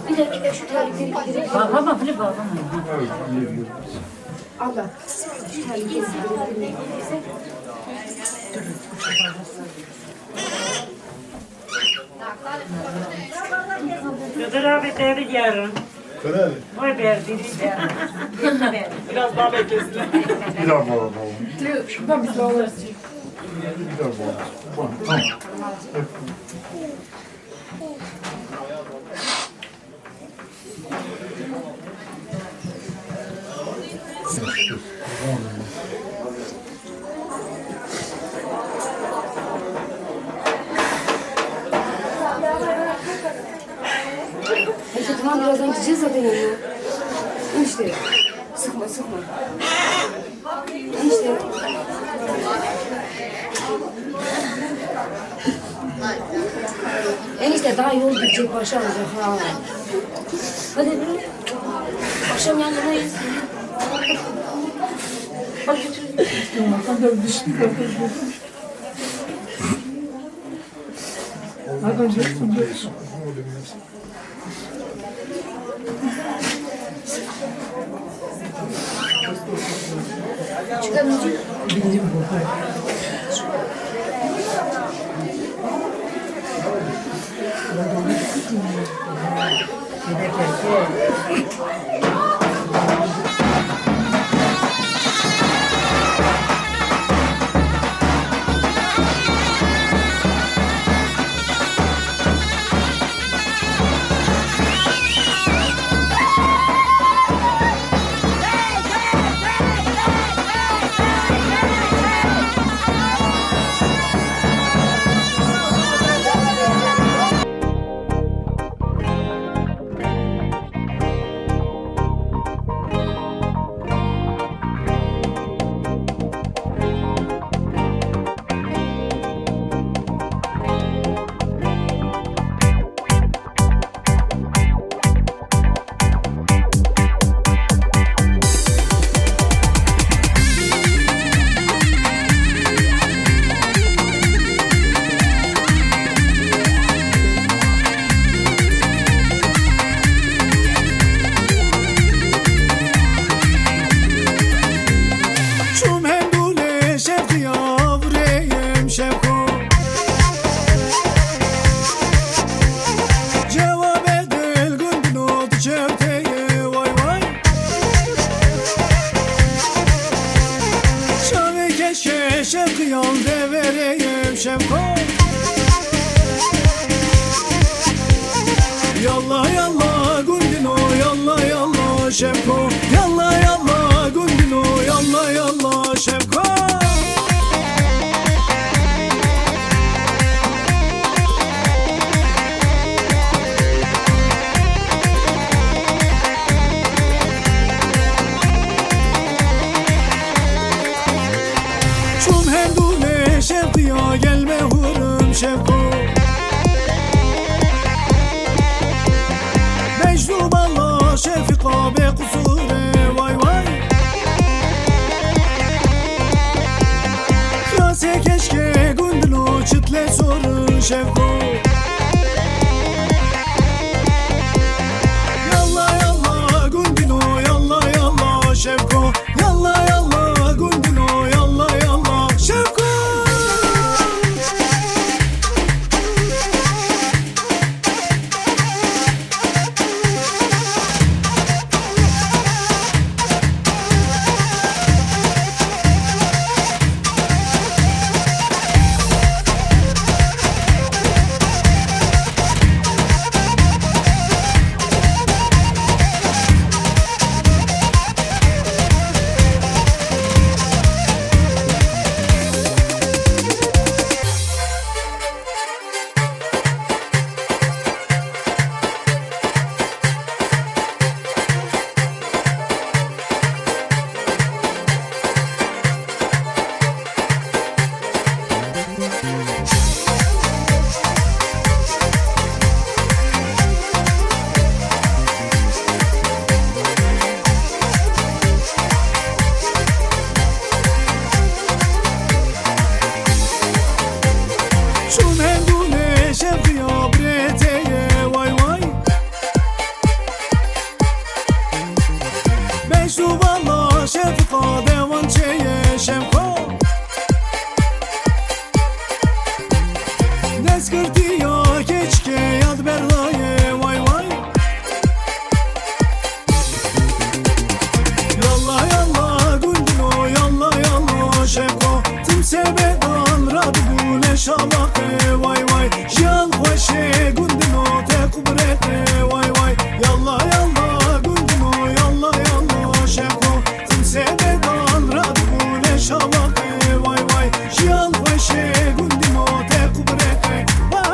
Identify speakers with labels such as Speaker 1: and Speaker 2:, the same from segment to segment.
Speaker 1: Bir de şu terlikleri gidelim.
Speaker 2: Bağlama bile bağlama.
Speaker 1: Allah. Şu terlikleri gidelim.
Speaker 2: Kadir abi devri yarın.
Speaker 3: Öyle.
Speaker 2: Vay berdi.
Speaker 4: Biraz daha beklesin.
Speaker 3: Bir daha bağlayalım.
Speaker 1: Şuradan biz bağlarız.
Speaker 3: Bir daha bağlayalım. Tamam.
Speaker 1: Neyse tamam birazdan gideceğiz zaten yanına. Enişte. Sıkma sıkma. Enişte. Enişte daha yol gidecek başa alacak ha. Hadi buyurun. Akşam yanındayız. Bak götür. Çıkamayacak.
Speaker 5: Yalla yalla gundino yalla yalla şefko yalla yalla gundino yalla yalla şefko Çum hendule şefkiya gelme hurum şefko مجذوب الله شفقة بقصوره واي واي راسي كشكي قندلو شتلي سور شفقو يلا يلا قندلو يلا يلا شفقو يلا يلا قندلو يلا يلا شفقو skırtıyor keçke yad berdaye vay vay Yalla yalla gundino yalla yalla şeko Timse bedan rad bule şalake vay vay Jal hoşe gundino te kubrete vay vay Yalla yalla gundino yalla yalla şeko Timse bedan rad bule şalake vay vay Jal hoşe gundino te kubrete vay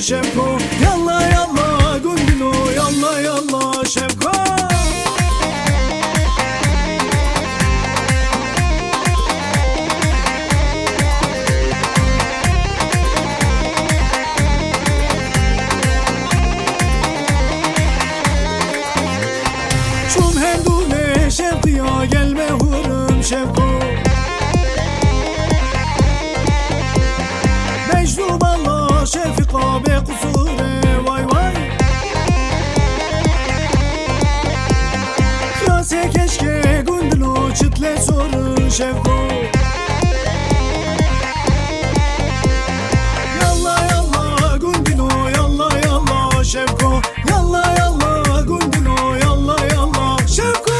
Speaker 5: şevko Yalla yalla gundino yalla yalla şevko Çum hendune şevkiya gelme hurum şevko Mecnun Allah şefika be kusure vay vay Krase keşke gundino çıtle sorun şevko Yalla yalla gundino yalla yalla şevko Yalla yalla gundino yalla yalla şevko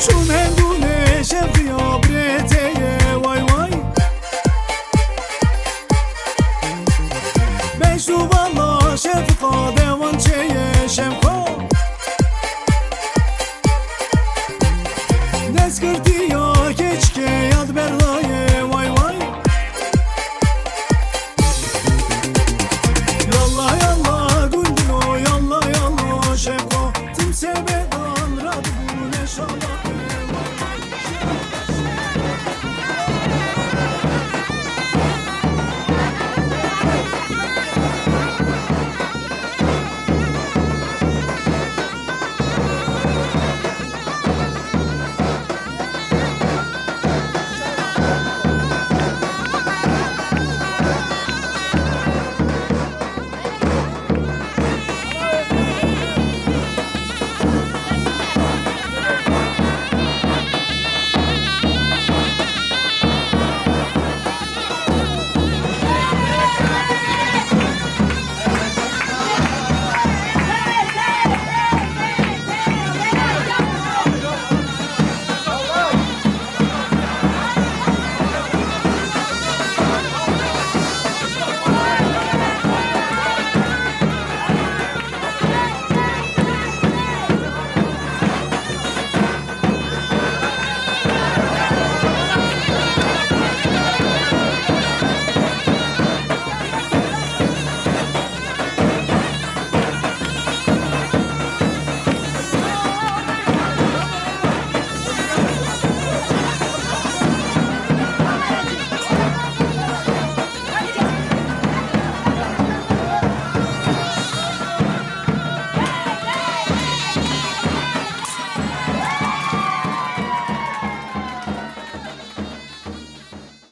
Speaker 5: Çum hendune şevkiya breteye vay vay Mecnun Allah şefika devançeye şevko Neskırtiya